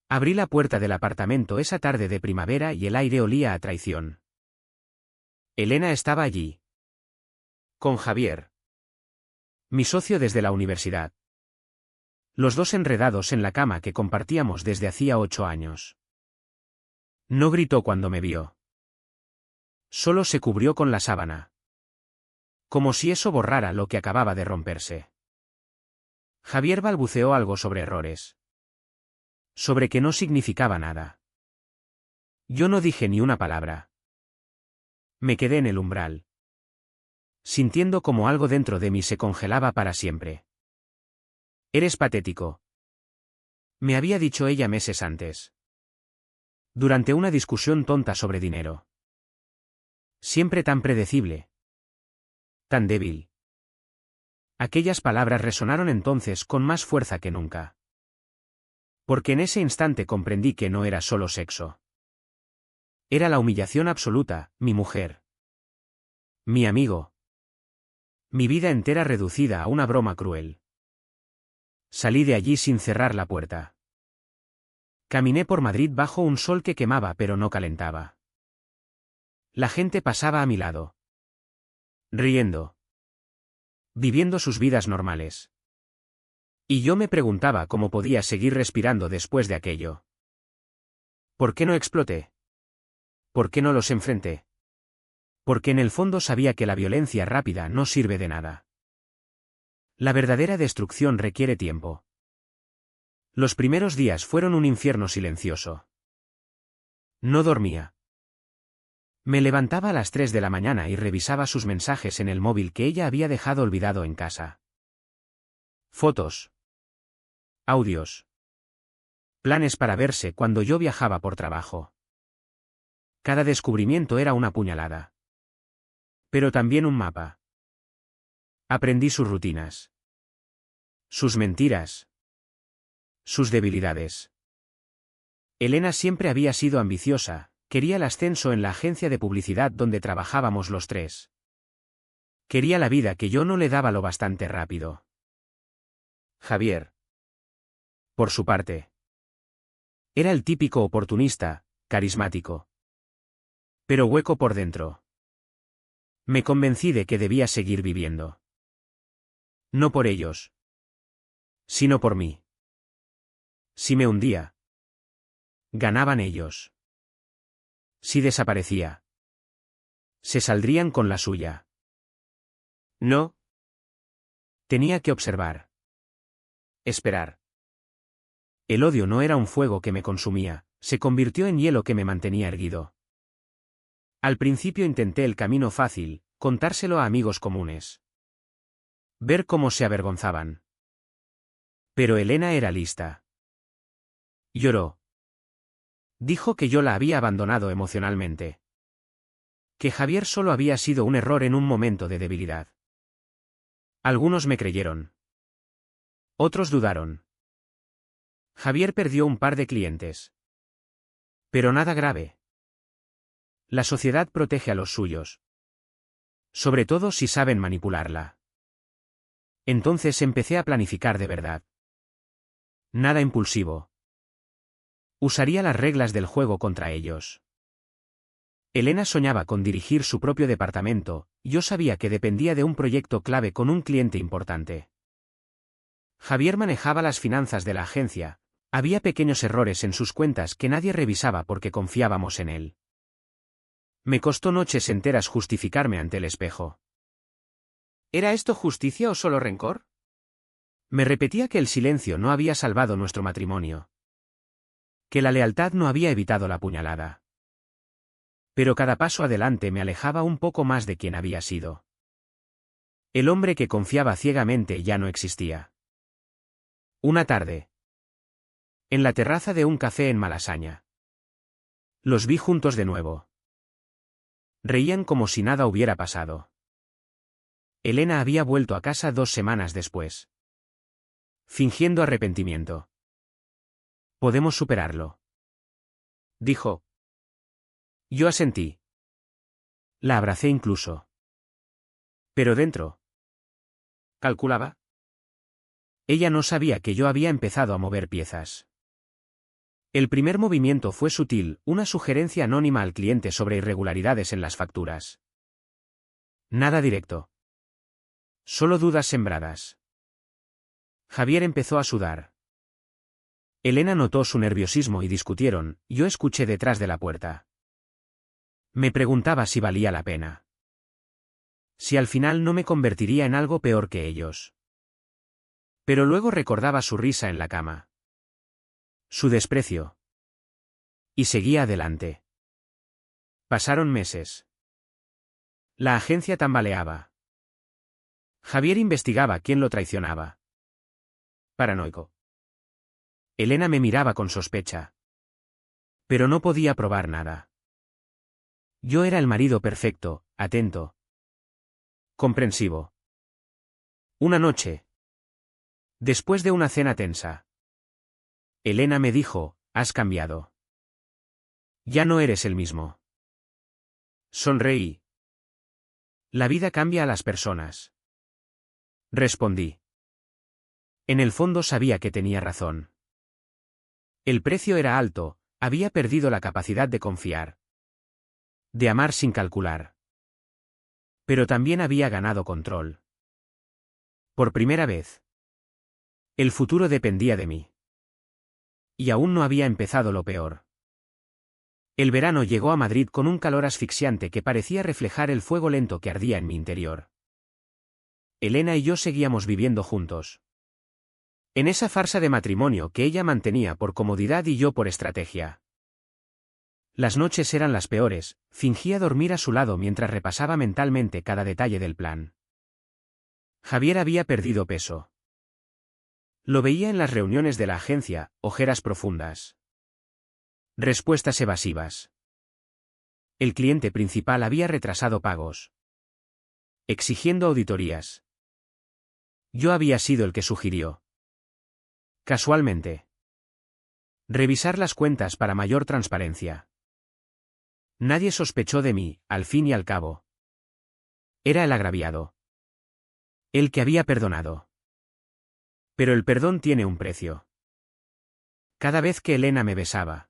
Abrí la puerta del apartamento esa tarde de primavera y el aire olía a traición. Elena estaba allí. Con Javier. Mi socio desde la universidad. Los dos enredados en la cama que compartíamos desde hacía 8 años. No gritó cuando me vio. Solo se cubrió con la sábana. Como si eso borrara lo que acababa de romperse. Javier balbuceó algo sobre errores. Sobre que no significaba nada. Yo no dije ni una palabra. Me quedé en el umbral. Sintiendo como algo dentro de mí se congelaba para siempre. Eres patético. Me había dicho ella meses antes. Durante una discusión tonta sobre dinero. Siempre tan predecible. Tan débil. Aquellas palabras resonaron entonces con más fuerza que nunca. Porque en ese instante comprendí que no era solo sexo. Era la humillación absoluta, mi mujer. Mi amigo. Mi vida entera reducida a una broma cruel. Salí de allí sin cerrar la puerta. Caminé por Madrid bajo un sol que quemaba pero no calentaba. La gente pasaba a mi lado. Riendo. Viviendo sus vidas normales. Y yo me preguntaba cómo podía seguir respirando después de aquello. ¿Por qué no exploté? ¿Por qué no los enfrenté? Porque en el fondo sabía que la violencia rápida no sirve de nada. La verdadera destrucción requiere tiempo. Los primeros días fueron un infierno silencioso. No dormía. Me levantaba a las 3 de la mañana y revisaba sus mensajes en el móvil que ella había dejado olvidado en casa. Fotos. Audios. Planes para verse cuando yo viajaba por trabajo. Cada descubrimiento era una puñalada. Pero también un mapa. Aprendí sus rutinas. Sus mentiras. Sus debilidades. Elena siempre había sido ambiciosa, quería el ascenso en la agencia de publicidad donde trabajábamos los tres. Quería la vida que yo no le daba lo bastante rápido. Javier. Por su parte. Era el típico oportunista, carismático. Pero hueco por dentro. Me convencí de que debía seguir viviendo. No por ellos. Sino por mí. Si me hundía. Ganaban ellos. Si desaparecía. Se saldrían con la suya. No. Tenía que observar. Esperar. El odio no era un fuego que me consumía, se convirtió en hielo que me mantenía erguido. Al principio intenté el camino fácil, contárselo a amigos comunes. Ver cómo se avergonzaban. Pero Elena era lista. Lloró. Dijo que yo la había abandonado emocionalmente. Que Javier solo había sido un error en un momento de debilidad. Algunos me creyeron. Otros dudaron. Javier perdió un par de clientes. Pero nada grave. La sociedad protege a los suyos. Sobre todo si saben manipularla. Entonces empecé a planificar de verdad. Nada impulsivo. Usaría las reglas del juego contra ellos. Elena soñaba con dirigir su propio departamento, yo sabía que dependía de un proyecto clave con un cliente importante. Javier manejaba las finanzas de la agencia, había pequeños errores en sus cuentas que nadie revisaba porque confiábamos en él. Me costó noches enteras justificarme ante el espejo. ¿Era esto justicia o solo rencor? Me repetía que el silencio no había salvado nuestro matrimonio. Que la lealtad no había evitado la puñalada. Pero cada paso adelante me alejaba un poco más de quien había sido. El hombre que confiaba ciegamente ya no existía. Una tarde. En la terraza de un café en Malasaña. Los vi juntos de nuevo. Reían como si nada hubiera pasado. Elena había vuelto a casa 2 semanas después. Fingiendo arrepentimiento. Podemos superarlo. Dijo. Yo asentí. La abracé incluso. Pero dentro. Calculaba. Ella no sabía que yo había empezado a mover piezas. El primer movimiento fue sutil, una sugerencia anónima al cliente sobre irregularidades en las facturas. Nada directo. Solo dudas sembradas. Javier empezó a sudar. Elena notó su nerviosismo y discutieron, yo escuché detrás de la puerta. Me preguntaba si valía la pena. Si al final no me convertiría en algo peor que ellos. Pero luego recordaba su risa en la cama. Su desprecio. Y seguía adelante. Pasaron meses. La agencia tambaleaba. Javier investigaba quién lo traicionaba. Paranoico. Elena me miraba con sospecha. Pero no podía probar nada. Yo era el marido perfecto, atento. Comprensivo. Una noche. Después de una cena tensa. Elena me dijo, has cambiado. Ya no eres el mismo. Sonreí. La vida cambia a las personas. Respondí. En el fondo sabía que tenía razón. El precio era alto, había perdido la capacidad de confiar. De amar sin calcular. Pero también había ganado control. Por primera vez. El futuro dependía de mí. Y aún no había empezado lo peor. El verano llegó a Madrid con un calor asfixiante que parecía reflejar el fuego lento que ardía en mi interior. Elena y yo seguíamos viviendo juntos. En esa farsa de matrimonio que ella mantenía por comodidad y yo por estrategia. Las noches eran las peores, fingía dormir a su lado mientras repasaba mentalmente cada detalle del plan. Javier había perdido peso. Lo veía en las reuniones de la agencia, ojeras profundas. Respuestas evasivas. El cliente principal había retrasado pagos. Exigiendo auditorías. Yo había sido el que sugirió. Casualmente. Revisar las cuentas para mayor transparencia. Nadie sospechó de mí, al fin y al cabo. Era el agraviado. El que había perdonado. Pero el perdón tiene un precio. Cada vez que Elena me besaba.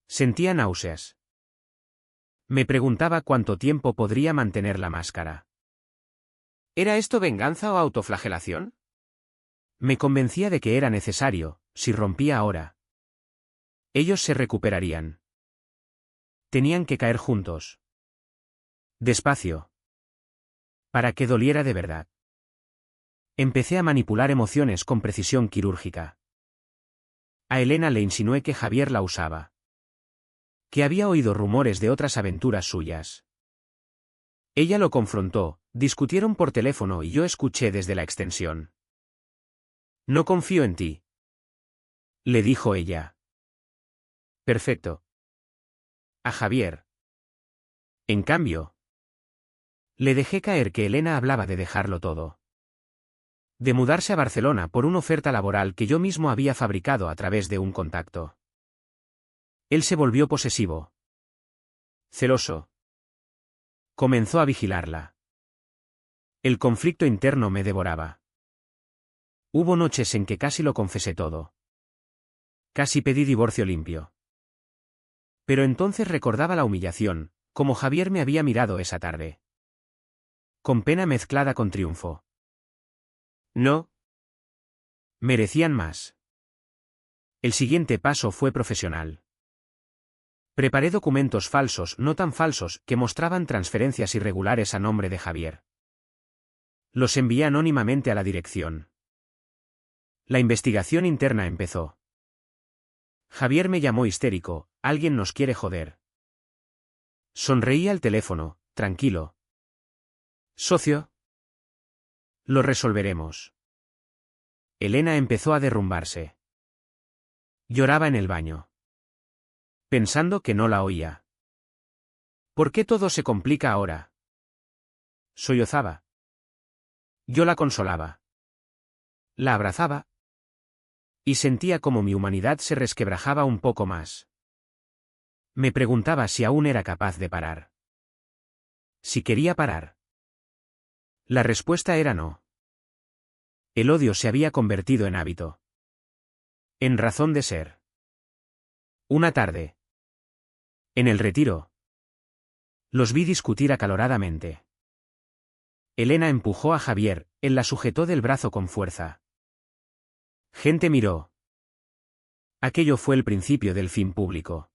Sentía náuseas. Me preguntaba cuánto tiempo podría mantener la máscara. ¿Era esto venganza o autoflagelación? Me convencía de que era necesario, si rompía ahora. Ellos se recuperarían. Tenían que caer juntos. Despacio. Para que doliera de verdad. Empecé a manipular emociones con precisión quirúrgica. A Elena le insinué que Javier la usaba. Que había oído rumores de otras aventuras suyas. Ella lo confrontó, discutieron por teléfono y yo escuché desde la extensión. No confío en ti. Le dijo ella. Perfecto. A Javier. En cambio. Le dejé caer que Elena hablaba de dejarlo todo. De mudarse a Barcelona por una oferta laboral que yo mismo había fabricado a través de un contacto. Él se volvió posesivo. Celoso. Comenzó a vigilarla. El conflicto interno me devoraba. Hubo noches en que casi lo confesé todo. Casi pedí divorcio limpio. Pero entonces recordaba la humillación, como Javier me había mirado esa tarde. Con pena mezclada con triunfo. No. Merecían más. El siguiente paso fue profesional. Preparé documentos falsos, no tan falsos, que mostraban transferencias irregulares a nombre de Javier. Los envié anónimamente a la dirección. La investigación interna empezó. Javier me llamó histérico, alguien nos quiere joder. Sonreí al teléfono, tranquilo. ¿Socio? Lo resolveremos. Elena empezó a derrumbarse. Lloraba en el baño. Pensando que no la oía. ¿Por qué todo se complica ahora? Sollozaba. Yo la consolaba. La abrazaba. Y sentía como mi humanidad se resquebrajaba un poco más. Me preguntaba si aún era capaz de parar. Si quería parar. La respuesta era no. El odio se había convertido en hábito. En razón de ser. Una tarde. En el retiro. Los vi discutir acaloradamente. Elena empujó a Javier, él la sujetó del brazo con fuerza. Gente miró. Aquello fue el principio del fin público.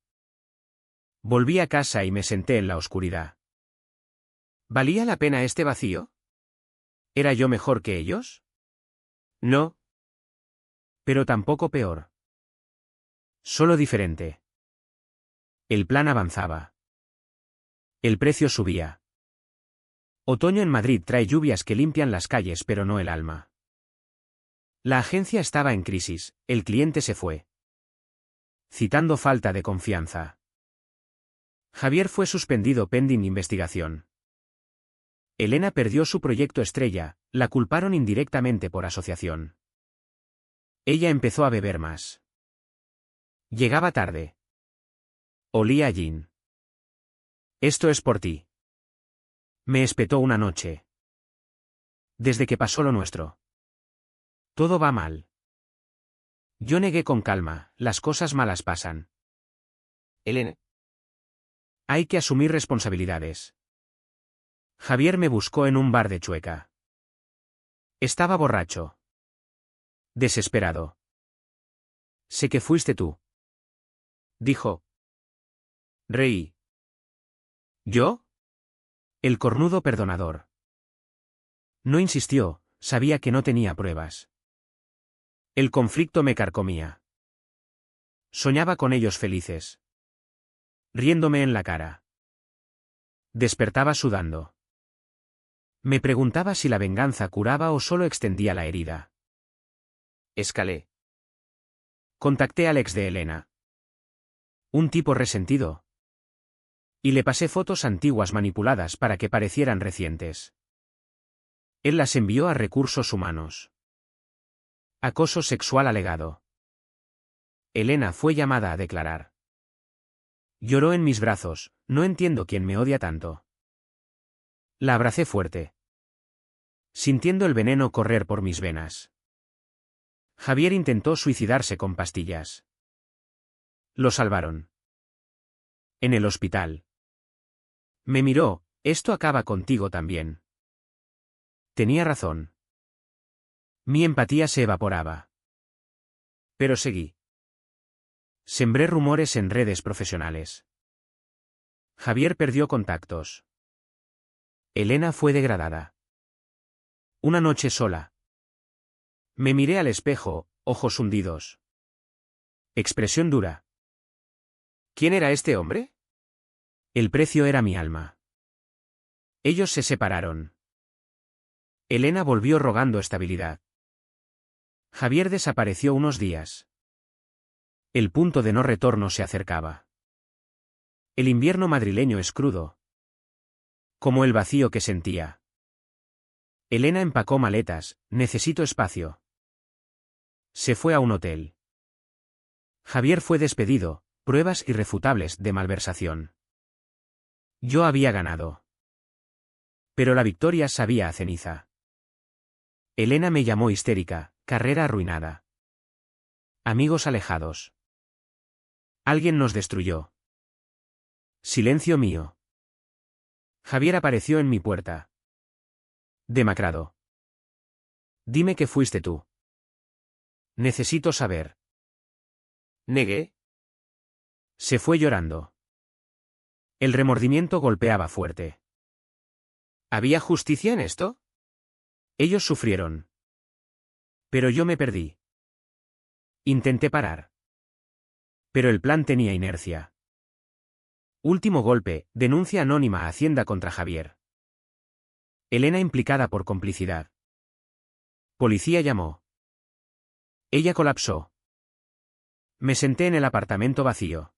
Volví a casa y me senté en la oscuridad. ¿Valía la pena este vacío? ¿Era yo mejor que ellos? No. Pero tampoco peor. Solo diferente. El plan avanzaba. El precio subía. Otoño en Madrid trae lluvias que limpian las calles pero no el alma. La agencia estaba en crisis, el cliente se fue. Citando falta de confianza. Javier fue suspendido pending investigación. Elena perdió su proyecto estrella, la culparon indirectamente por asociación. Ella empezó a beber más. Llegaba tarde. Olía a gin. Esto es por ti. Me espetó una noche. Desde que pasó lo nuestro. Todo va mal. Yo negué con calma, las cosas malas pasan. Elena. Hay que asumir responsabilidades. Javier me buscó en un bar de Chueca. Estaba borracho. Desesperado. Sé que fuiste tú. Dijo. Reí. ¿Yo? El cornudo perdonador. No insistió, sabía que no tenía pruebas. El conflicto me carcomía. Soñaba con ellos felices. Riéndome en la cara. Despertaba sudando. Me preguntaba si la venganza curaba o solo extendía la herida. Escalé. Contacté al ex de Elena. Un tipo resentido. Y le pasé fotos antiguas manipuladas para que parecieran recientes. Él las envió a recursos humanos. Acoso sexual alegado. Elena fue llamada a declarar. Lloró en mis brazos, no entiendo quién me odia tanto. La abracé fuerte. Sintiendo el veneno correr por mis venas. Javier intentó suicidarse con pastillas. Lo salvaron. En el hospital. Me miró, esto acaba contigo también. Tenía razón. Mi empatía se evaporaba. Pero seguí. Sembré rumores en redes profesionales. Javier perdió contactos. Elena fue degradada. Una noche sola. Me miré al espejo, ojos hundidos. Expresión dura. ¿Quién era este hombre? El precio era mi alma. Ellos se separaron. Elena volvió rogando estabilidad. Javier desapareció unos días. El punto de no retorno se acercaba. El invierno madrileño es crudo. Como el vacío que sentía. Elena empacó maletas, necesito espacio. Se fue a un hotel. Javier fue despedido, pruebas irrefutables de malversación. Yo había ganado. Pero la victoria sabía a ceniza. Elena me llamó histérica, carrera arruinada. Amigos alejados. Alguien nos destruyó. Silencio mío. Javier apareció en mi puerta. Demacrado. Dime que fuiste tú. Necesito saber. Negué. Se fue llorando. El remordimiento golpeaba fuerte. ¿Había justicia en esto? Ellos sufrieron. Pero yo me perdí. Intenté parar. Pero el plan tenía inercia. Último golpe, denuncia anónima a Hacienda contra Javier. Elena implicada por complicidad. Policía llamó. Ella colapsó. Me senté en el apartamento vacío.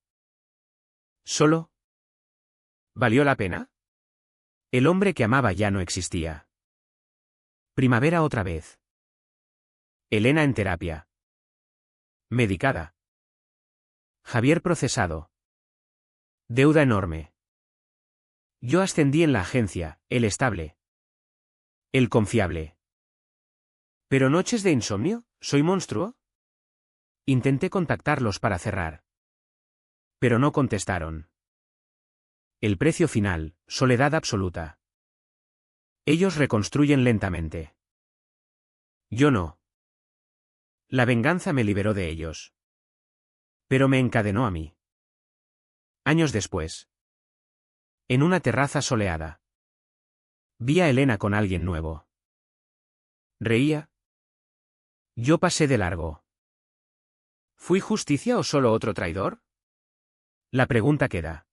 ¿Solo? ¿Valió la pena? El hombre que amaba ya no existía. Primavera otra vez. Elena en terapia. Medicada. Javier procesado. Deuda enorme. Yo ascendí en la agencia, el estable. El confiable. ¿Pero noches de insomnio? ¿Soy monstruo? Intenté contactarlos para cerrar. Pero no contestaron. El precio final, soledad absoluta. Ellos reconstruyen lentamente. Yo no. La venganza me liberó de ellos. Pero me encadenó a mí. Años después. En una terraza soleada. Vi a Elena con alguien nuevo. Reía. Yo pasé de largo. ¿Fui justicia o solo otro traidor? La pregunta queda.